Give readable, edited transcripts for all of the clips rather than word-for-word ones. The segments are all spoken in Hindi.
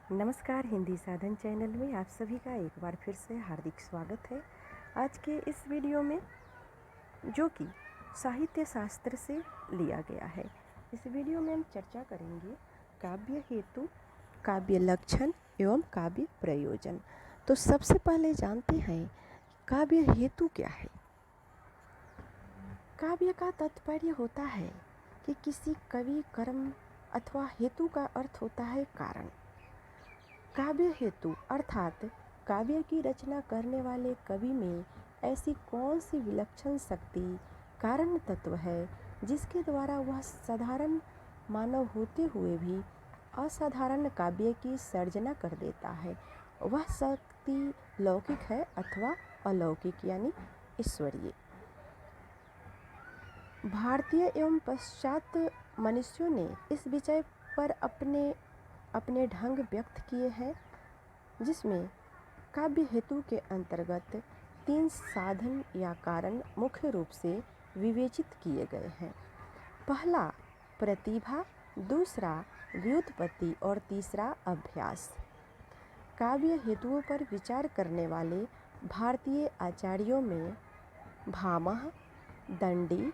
नमस्कार, हिंदी साधन चैनल में आप सभी का एक बार फिर से हार्दिक स्वागत है। आज के इस वीडियो में जो कि साहित्य शास्त्र से लिया गया है, इस वीडियो में हम चर्चा करेंगे काव्य हेतु, काव्य लक्षण एवं काव्य प्रयोजन। तो सबसे पहले जानते हैं काव्य हेतु क्या है। काव्य का तात्पर्य होता है कि किसी कवि, कर्म अथवा हेतु का अर्थ होता है कारण। काव्य हेतु अर्थात काव्य की रचना करने वाले कवि में ऐसी कौन सी विलक्षण शक्ति, कारण तत्व है जिसके द्वारा वह साधारण मानव होते हुए भी असाधारण काव्य की सर्जना कर देता है। वह शक्ति लौकिक है अथवा अलौकिक यानी ईश्वरीय। भारतीय एवं पाश्चात्य मनुष्यों ने इस विषय पर अपने ढंग व्यक्त किए हैं, जिसमें काव्य हेतु के अंतर्गत 3 साधन या कारण मुख्य रूप से विवेचित किए गए हैं। पहला प्रतिभा, दूसरा व्युत्पत्ति और तीसरा अभ्यास। काव्य हेतुओं पर विचार करने वाले भारतीय आचार्यों में भामह, दंडी,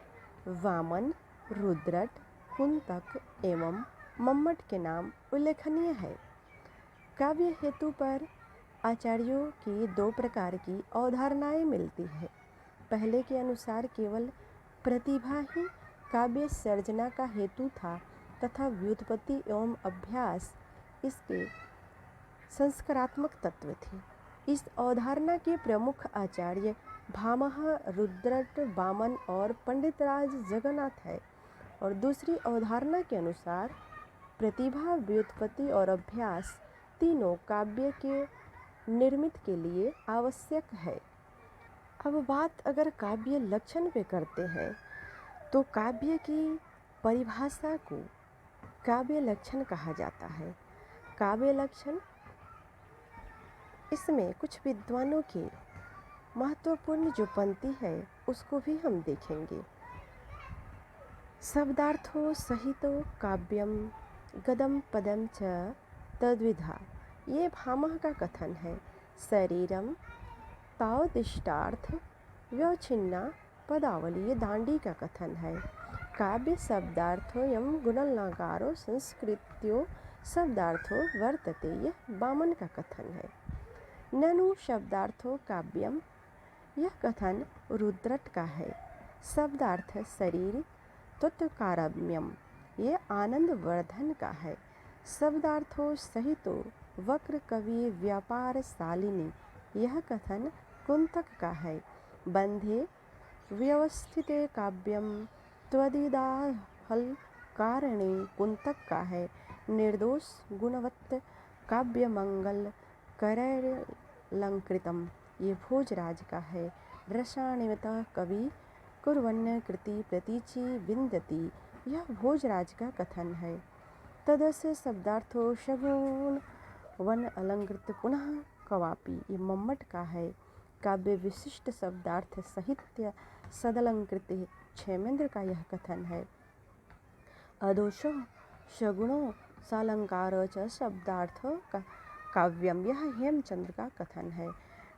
वामन, रुद्रट, कुंतक एवं मम्मट के नाम उल्लेखनीय है। काव्य हेतु पर आचार्यों की 2 प्रकार की अवधारणाएं मिलती है। पहले के अनुसार केवल प्रतिभा ही काव्य सर्जना का हेतु था तथा व्युत्पत्ति एवं अभ्यास इसके संस्कारात्मक तत्व थे। इस अवधारणा के प्रमुख आचार्य भामह, रुद्रट, वामन और पंडितराज जगन्नाथ है। और दूसरी अवधारणा के अनुसार प्रतिभा, व्युत्पत्ति और अभ्यास तीनों काव्य के निर्मित के लिए आवश्यक है। अब बात अगर काव्य लक्षण पे करते हैं तो काव्य की परिभाषा को काव्य लक्षण कहा जाता है। काव्य लक्षण इसमें कुछ विद्वानों की महत्वपूर्ण जो पंक्ति है उसको भी हम देखेंगे। शब्दार्थो सहितो काव्यम गदम पदम च तद्विधा, ये भामह का कथन है। शरीरम तावदिष्टार्थ व्यवच्छिन्ना पदावली, ये दांडी का कथन है। काव्य शब्दार्थो यम गुणलंकारो संस्कृत्यो शब्दार्थो वर्तते, यह वामन का कथन है। ननु शब्दार्थो काव्यम, यह कथन रुद्रट का है। शब्दार्थ शरीर तत्कारम्यम, ये आनंद वर्धन का है। शब्दार्थो सहितो वक्र कवि व्यापार शालिनी, यह कथन कुंतक का है। बंधे व्यवस्थिते काव्यम त्वदिदाहल कारणे, कुंतक का है। निर्दोष गुणवत्त काव्य मंगल करैलंकृतम, ये भोजराज का है। रसायनिमता कवि कुर्वन्य कृति प्रतीचि विन्दति, यह भोजराज का कथन है। तदस्य शब्दार्थो शगुन वन अलंकृत पुनः कवापि, ये मम्मट का है। काव्य विशिष्ट शब्दार्थ साहित्य सदलंकृत, क्षेमेंद्र का यह कथन है। अदोषो शगुणो सालंकार च शब्दार्थ काव्यम, यह हेमचंद्र का कथन है।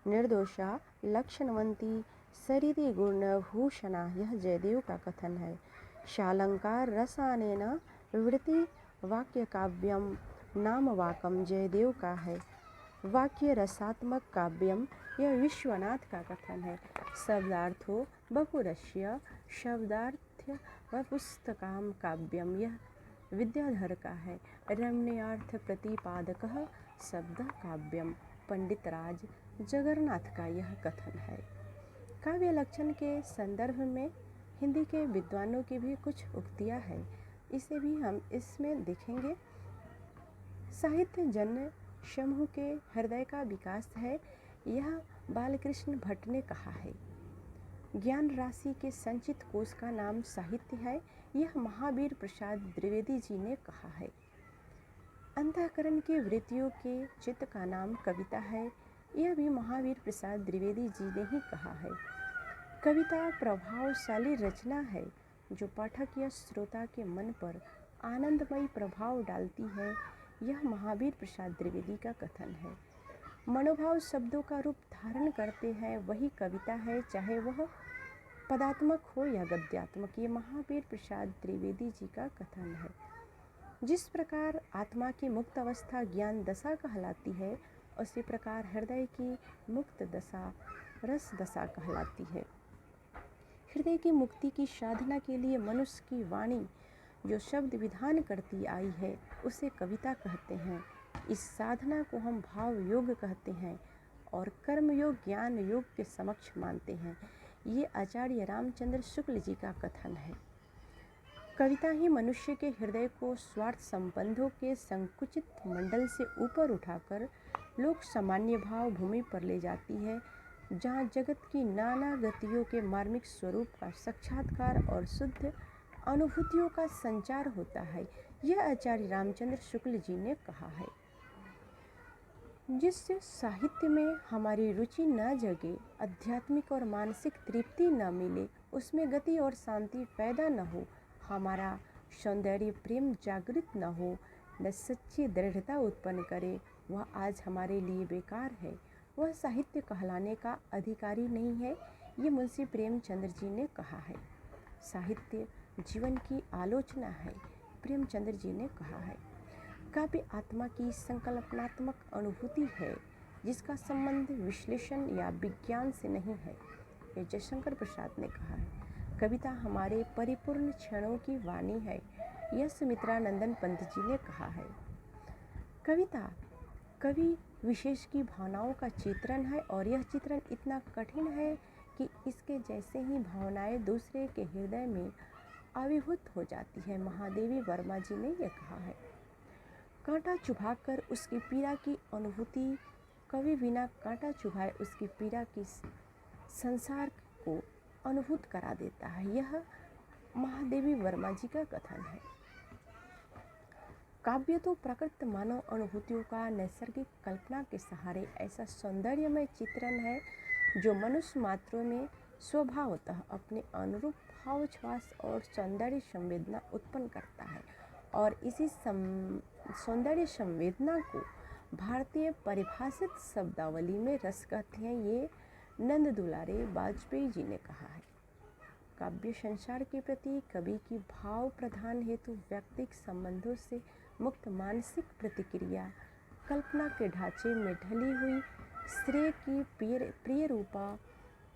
निर्दोषा लक्षणवंती शरीरी गुण भूषणा, यह जयदेव का कथन है। शालंकार रसानेन वृत्ति वाक्य काव्यम नाम वाकम, जयदेव का है। वाक्य रसात्मक काव्यम, यह विश्वनाथ का कथन है। शब्दार्थो बपुरस्य शब्दार्थ्य व पुस्तकाम काव्यम, यह विद्याधर का है। रमणीयार्थ प्रतिपादकः शब्द काव्यम, पंडितराज जगन्नाथ का यह कथन है। काव्य लक्षण के संदर्भ में हिंदी के विद्वानों की भी कुछ उक्तियां हैं, इसे भी हम इसमें देखेंगे। साहित्य जन समूह के हृदय का विकास है, यह बालकृष्ण भट्ट ने कहा है। ज्ञान राशि के संचित कोश का नाम साहित्य है, यह महावीर प्रसाद द्विवेदी जी ने कहा है। अंतःकरण की वृत्तियों के चित्त का नाम कविता है, यह भी महावीर प्रसाद द्विवेदी जी ने ही कहा है। कविता प्रभावशाली रचना है जो पाठक या श्रोता के मन पर आनंदमयी प्रभाव डालती है। यह महावीर प्रसाद द्विवेदी का कथन है। मनोभाव शब्दों का रूप धारण करते हैं, वही कविता है, चाहे वह पदात्मक हो या गद्यात्मक। ये महावीर प्रसाद द्विवेदी जी का कथन है। जिस प्रकार आत्मा की मुक्त अवस्था ज्ञान दशा कहलाती है, उसी प्रकार हृदय की मुक्त दशा रस दशा कहलाती है। हृदय की मुक्ति की साधना के लिए मनुष्य की वाणी जो शब्द विधान करती आई है, उसे कविता कहते हैं। इस साधना को हम भाव योग कहते हैं और कर्म योग ज्ञान योग के समक्ष मानते हैं। ये आचार्य रामचंद्र शुक्ल जी का कथन है। कविता ही मनुष्य के हृदय को स्वार्थ संबंधों के संकुचित मंडल से ऊपर उठाकर लोक सामान्य भाव भूमि पर ले जाती है, जहाँ जगत की नाना गतियों के मार्मिक स्वरूप का साक्षात्कार और शुद्ध अनुभूतियों का संचार होता है। यह आचार्य रामचंद्र शुक्ल जी ने कहा है। जिससे साहित्य में हमारी रुचि न जगे, आध्यात्मिक और मानसिक तृप्ति न मिले, उसमें गति और शांति पैदा न हो, हमारा सौंदर्य प्रेम जागृत न हो, न सच्ची दृढ़ता उत्पन्न करे, वह आज हमारे लिए बेकार है, वह साहित्य कहलाने का अधिकारी नहीं है। ये मुंशी प्रेमचंद्र जी ने कहा है। साहित्य जीवन की आलोचना है, प्रेमचंद्र जी ने कहा है। काव्य आत्मा की संकल्पनात्मक अनुभूति है, जिसका संबंध विश्लेषण या विज्ञान से नहीं है। ये जयशंकर प्रसाद ने कहा है। कविता हमारे परिपूर्ण क्षणों की वाणी है, यह सुमित्रानंदन पंत जी ने कहा है। कविता कवि विशेष की भावनाओं का चित्रण है और यह चित्रण इतना कठिन है कि इसके जैसे ही भावनाएं दूसरे के हृदय में आविर्भूत हो जाती है। महादेवी वर्मा जी ने यह कहा है। कांटा चुभाकर उसकी पीड़ा की अनुभूति कवि बिना कांटा चुभाए उसकी पीड़ा की संसार को अनुभूत करा देता है। यह महादेवी वर्मा जी का कथन है। काव्य तो प्रकृत मानव अनुभूतियों का नैसर्गिक कल्पना के सहारे ऐसा सौंदर्यमय चित्रण है जो मनुष्य मात्रों में स्वभावतः अपने अनुरूप भाव छास और सौंदर्य संवेदना उत्पन्न करता है और इसी सौंदर्य संवेदना को भारतीय परिभाषित शब्दावली में रस कहते हैं। ये नंद दुलारे वाजपेयी जी ने कहा है। काव्य संसार के प्रति कवि की भाव प्रधान हेतु व्यक्तिक संबंधों से मुक्त मानसिक प्रतिक्रिया कल्पना के ढांचे में ढली हुई श्रेय की प्रिय रूपा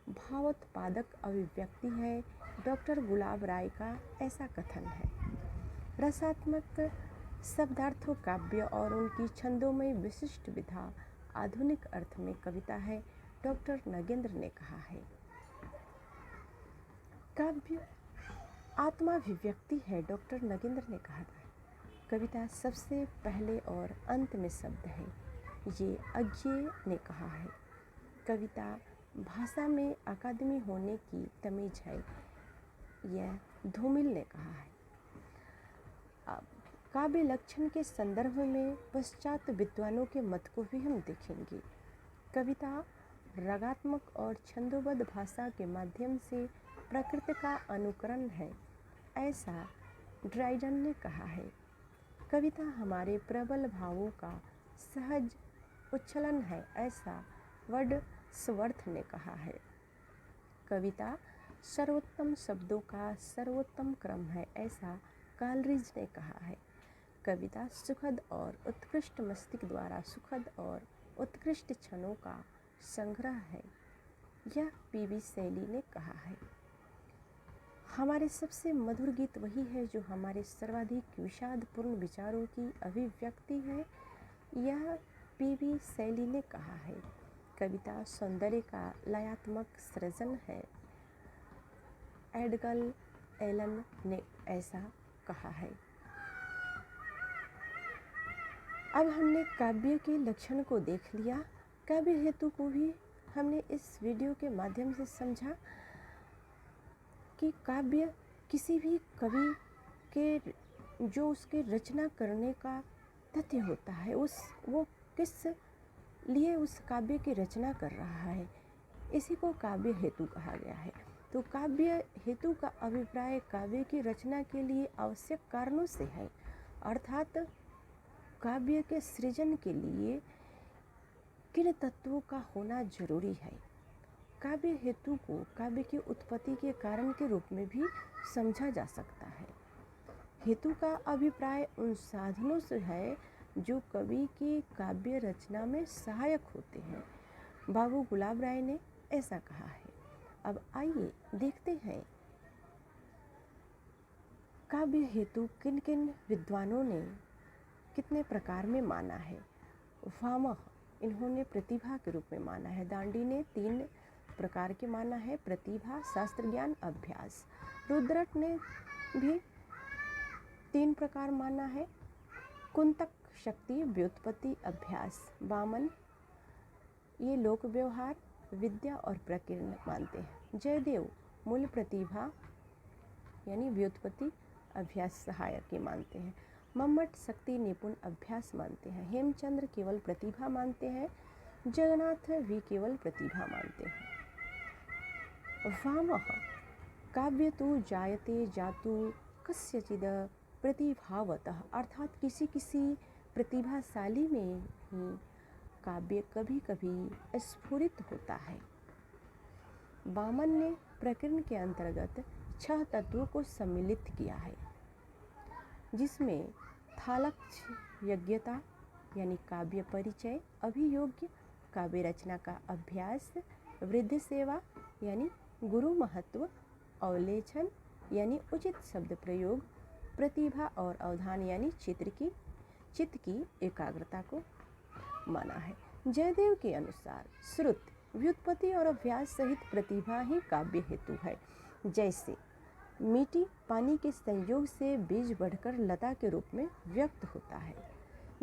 भावोत्पादक अभिव्यक्ति है। डॉक्टर गुलाब राय का ऐसा कथन है। रसात्मक शब्दार्थों काव्य और उनकी छंदोमय विशिष्ट विधा आधुनिक अर्थ में कविता है, डॉक्टर नगेंद्र ने कहा है। काव्य आत्माभिव्यक्ति है, डॉक्टर नगेंद्र ने कहा है। कविता सबसे पहले और अंत में शब्द है, ये अज्ञेय ने कहा है। कविता भाषा में अकादमी होने की तमीज है, यह धूमिल ने कहा है। अब काव्य लक्षण के संदर्भ में पश्चात विद्वानों के मत को भी हम देखेंगे। कविता रागात्मक और छंदोबद्ध भाषा के माध्यम से प्रकृति का अनुकरण है, ऐसा ड्राइडन ने कहा है। कविता हमारे प्रबल भावों का सहज उच्छलन है, ऐसा वर्ड्सवर्थ ने कहा है। कविता सर्वोत्तम शब्दों का सर्वोत्तम क्रम है, ऐसा कालरिज ने कहा है। कविता सुखद और उत्कृष्ट मस्तिष्क द्वारा सुखद और उत्कृष्ट क्षणों का संग्रह है, यह पीवी शैली ने कहा है। हमारे सबसे मधुर गीत वही है जो हमारे सर्वाधिक विषादपूर्ण विचारों की अभिव्यक्ति है, यह पीवी शैली ने कहा है। कविता सौंदर्य का लयात्मक सृजन है, एडगर एलन ने ऐसा कहा है। अब हमने काव्य के लक्षण को देख लिया, काव्य हेतु को भी हमने इस वीडियो के माध्यम से समझा कि काव्य किसी भी कवि के जो उसके रचना करने का तथ्य होता है, वो किस लिए उस काव्य की रचना कर रहा है, इसी को काव्य हेतु कहा गया है। तो काव्य हेतु का अभिप्राय काव्य की रचना के लिए आवश्यक कारणों से है, अर्थात काव्य के सृजन के लिए किन तत्वों का होना जरूरी है। काव्य हेतु को काव्य की उत्पत्ति के कारण के रूप में भी समझा जा सकता है। हेतु का अभिप्राय उन साधनों से है जो कवि की काव्य रचना में सहायक होते हैं। बाबू गुलाब राय ने ऐसा कहा है। अब आइए देखते हैं काव्य हेतु किन किन विद्वानों ने कितने प्रकार में माना है। वामः इन्होंने प्रतिभा के रूप में माना है। दांडी ने 3 प्रकार के माना है, प्रतिभा, शास्त्र ज्ञान, अभ्यास। रुद्रट ने भी 3 प्रकार माना है, कुंतक, शक्ति, व्युत्पत्ति, अभ्यास। वामन ये लोक व्यवहार, विद्या और प्रकीर्ण मानते हैं। जयदेव मूल प्रतिभा यानी व्युत्पत्ति, अभ्यास सहायक मानते हैं। मम्मट शक्ति, निपुण, अभ्यास मानते हैं। हेमचंद्र केवल प्रतिभा मानते हैं। जगन्नाथ भी केवल प्रतिभा मानते हैं। वामः काव्य तो जायते जातु कस्यचिद प्रतिभावतः, अर्थात किसी किसी प्रतिभाशाली में ही काव्य कभी कभी स्फुरित होता है। वामन ने प्रकीर्ण के अंतर्गत 6 तत्वों को सम्मिलित किया है, जिसमें थालक्ष यज्ञता यानी काव्य परिचय, अभियोग्य काव्य रचना का अभ्यास, वृद्धि सेवा यानी गुरु महत्व, अवलेचन यानी उचित शब्द प्रयोग, प्रतिभा और अवधान यानी चित्त की एकाग्रता को माना है। जयदेव के अनुसार श्रुत, व्युत्पत्ति और अभ्यास सहित प्रतिभा ही काव्य हेतु है। जैसे मिट्टी पानी के संयोग से बीज बढ़कर लता के रूप में व्यक्त होता है।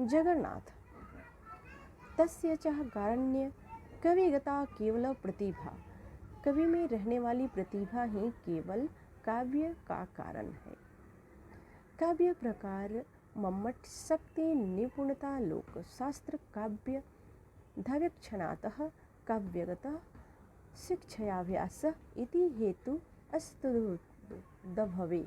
जगन्नाथ तस्य चह गारण्य कविगता केवल प्रतिभा, कवि में रहने वाली प्रतिभा ही केवल काव्य का कारण है। काव्य प्रकार मम्मट शक्ति, निपुणता, लोक शास्त्र, काव्य धव्यक्षणातः काव्यगतः शिक्षयाभ्यास इति हेतु अस्तुदभवे।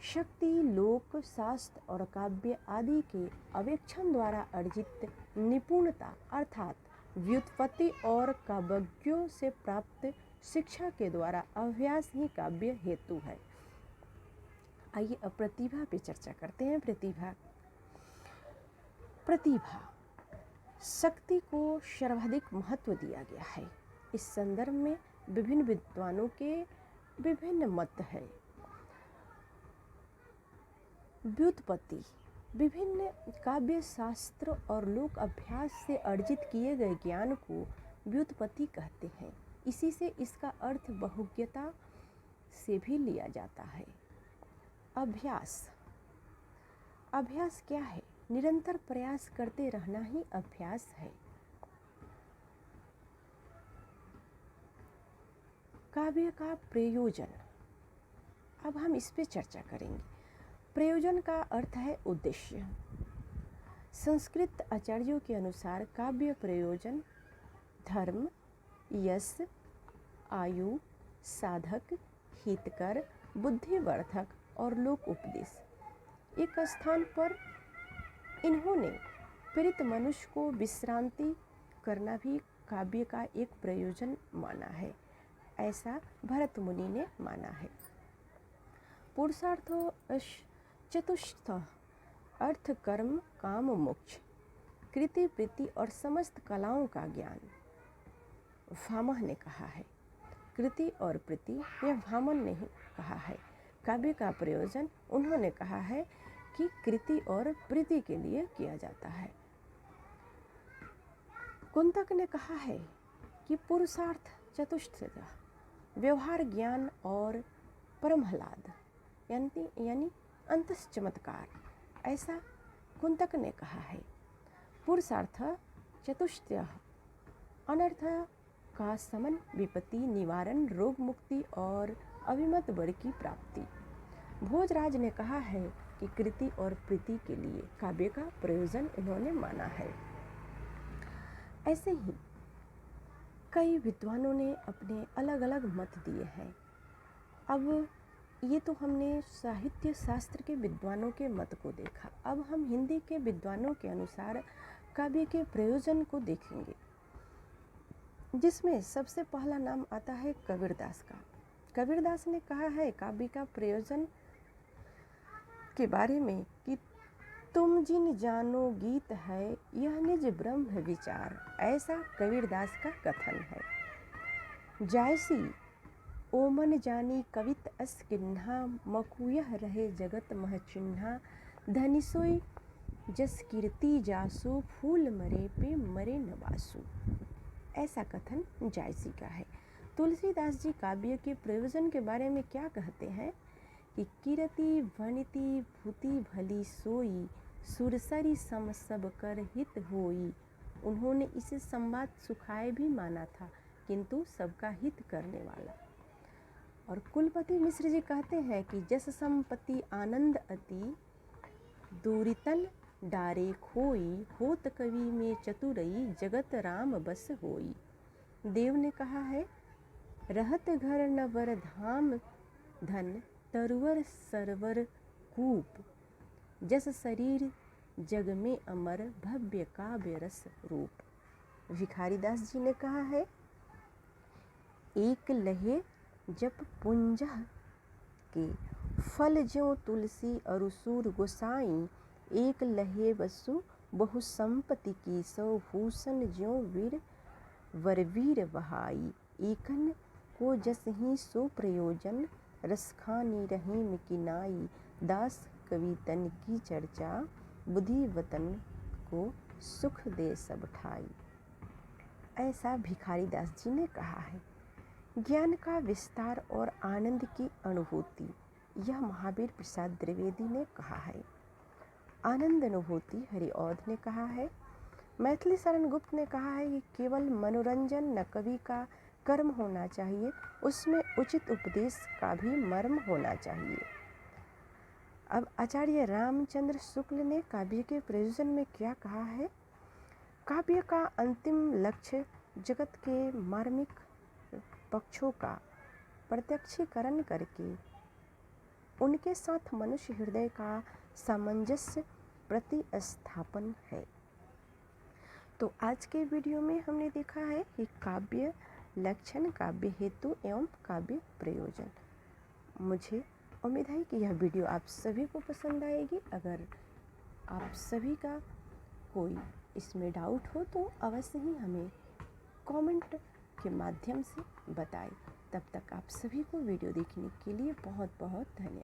शक्ति, लोक शास्त्र और काव्य आदि के अवेक्षण द्वारा अर्जित निपुणता अर्थात व्युत्पत्ति और काव्यज्ञों से प्राप्त शिक्षा के द्वारा अभ्यास ही काव्य हेतु है। आइए अब प्रतिभा पे चर्चा करते हैं। प्रतिभा शक्ति को सर्वाधिक महत्व दिया गया है। इस संदर्भ में विभिन्न विद्वानों के विभिन्न मत है। व्युत्पत्ति विभिन्न काव्य शास्त्र और लोक अभ्यास से अर्जित किए गए ज्ञान को व्युत्पत्ति कहते हैं। इसी से इसका अर्थ बहुज्ञता से भी लिया जाता है। अभ्यास क्या है? निरंतर प्रयास करते रहना ही अभ्यास है। काव्य का प्रयोजन, अब हम इस पे चर्चा करेंगे। प्रयोजन का अर्थ है उद्देश्य। संस्कृत आचार्यों के अनुसार काव्य प्रयोजन धर्म, यश, आयु, साधक, हितकर, बुद्धिवर्धक और लोक उपदेश। एक स्थान पर इन्होंने पीड़ित मनुष्य को विश्रांति करना भी काव्य का एक प्रयोजन माना है। ऐसा भरत मुनि ने माना है। पुरुषार्थो चतुष्थ अर्थ, कर्म, काम, मोक्ष, कृति, प्रीति और समस्त कलाओं का ज्ञान वामन ने कहा है। कृति और प्रीति यह वामन ने ही कहा है। काव्य का प्रयोजन उन्होंने कहा है कि कृति और प्रीति के लिए किया जाता है। कुंतक ने कहा है कि पुरुषार्थ चतुष्थ व्यवहार, ज्ञान और परमह्लाद यानी अंतस चमत्कार, ऐसा कुंतक ने कहा है। पुरुषार्थ चतुष्ट अनर्थ का समन, विपत्ति निवारण, रोग मुक्ति और अभिमत बल की प्राप्ति। भोजराज ने कहा है कि कृति और प्रीति के लिए काव्य का प्रयोजन इन्होंने माना है। ऐसे ही कई विद्वानों ने अपने अलग अलग मत दिए हैं। अब ये तो हमने साहित्य शास्त्र के विद्वानों के मत को देखा। अब हम हिंदी के विद्वानों के अनुसार काव्य के प्रयोजन को देखेंगे, जिसमें सबसे पहला नाम आता है कबीरदास का। कबीरदास ने कहा है काव्य का प्रयोजन के बारे में कि तुम जिन जानो गीत है यह निज ब्रह्म विचार। ऐसा कबीरदास का कथन है। जायसी ओमन जानी कवित अस किन्हा, मकुयह रहे जगत मह चिन्हा। धनिसोई जस कीर्ति जासु, फूल मरे पे मरे नवासु। ऐसा कथन जायसी का है। तुलसीदास जी काव्य के प्रयोजन के बारे में क्या कहते हैं कि कीरति वनिति भूति भली सोई, सुरसरी सम सब कर हित होई। उन्होंने इसे संवाद सुखाए भी माना था, किंतु सबका हित करने वाला। और कुलपति मिश्र जी कहते हैं कि जस संपत्ति आनंद अति, दूरितन डारे खोई। होत कवि में चतुरई, जगत राम बस होई। देव ने कहा है रहत घर नवर धाम धन, तरुवर सरवर कूप। जस शरीर जग में अमर, भव्य काव्य रस रूप। भिखारीदास जी ने कहा है एक लहे जप पुंजह के, फल ज्यों तुलसी अरुसूर गोसाई। एक लहे वसु बहु संपत्ति की, सौ भूषण ज्यों वीर वरवीर बहाई। एकन को जस ही सो प्रयोजन, रसखानी रहीम की नाई। दास कवितन की चर्चा, बुद्धि वतन को सुख दे सब ठाई। ऐसा भिखारीदास जी ने कहा है। ज्ञान का विस्तार और आनंद की अनुभूति, यह महावीर प्रसाद द्विवेदी ने कहा है। आनंद अनुभूति हरिऔध ने कहा है। मैथिली शरण गुप्त ने कहा है कि केवल मनोरंजन न कवि का कर्म होना चाहिए, उसमें उचित उपदेश का भी मर्म होना चाहिए। अब आचार्य रामचंद्र शुक्ल ने काव्य के प्रयोजन में क्या कहा है। काव्य का अंतिम लक्ष्य जगत के मार्मिक पक्षों का प्रत्यक्षीकरण करके उनके साथ मनुष्य हृदय का सामंजस्य प्रतिस्थापन है। तो आज के वीडियो में हमने देखा है कि काव्य लक्षण, काव्य हेतु एवं काव्य प्रयोजन। मुझे उम्मीद है कि यह वीडियो आप सभी को पसंद आएगी। अगर आप सभी का कोई इसमें डाउट हो तो अवश्य ही हमें कमेंट के माध्यम से बताएं। तब तक आप सभी को वीडियो देखने के लिए बहुत बहुत धन्यवाद।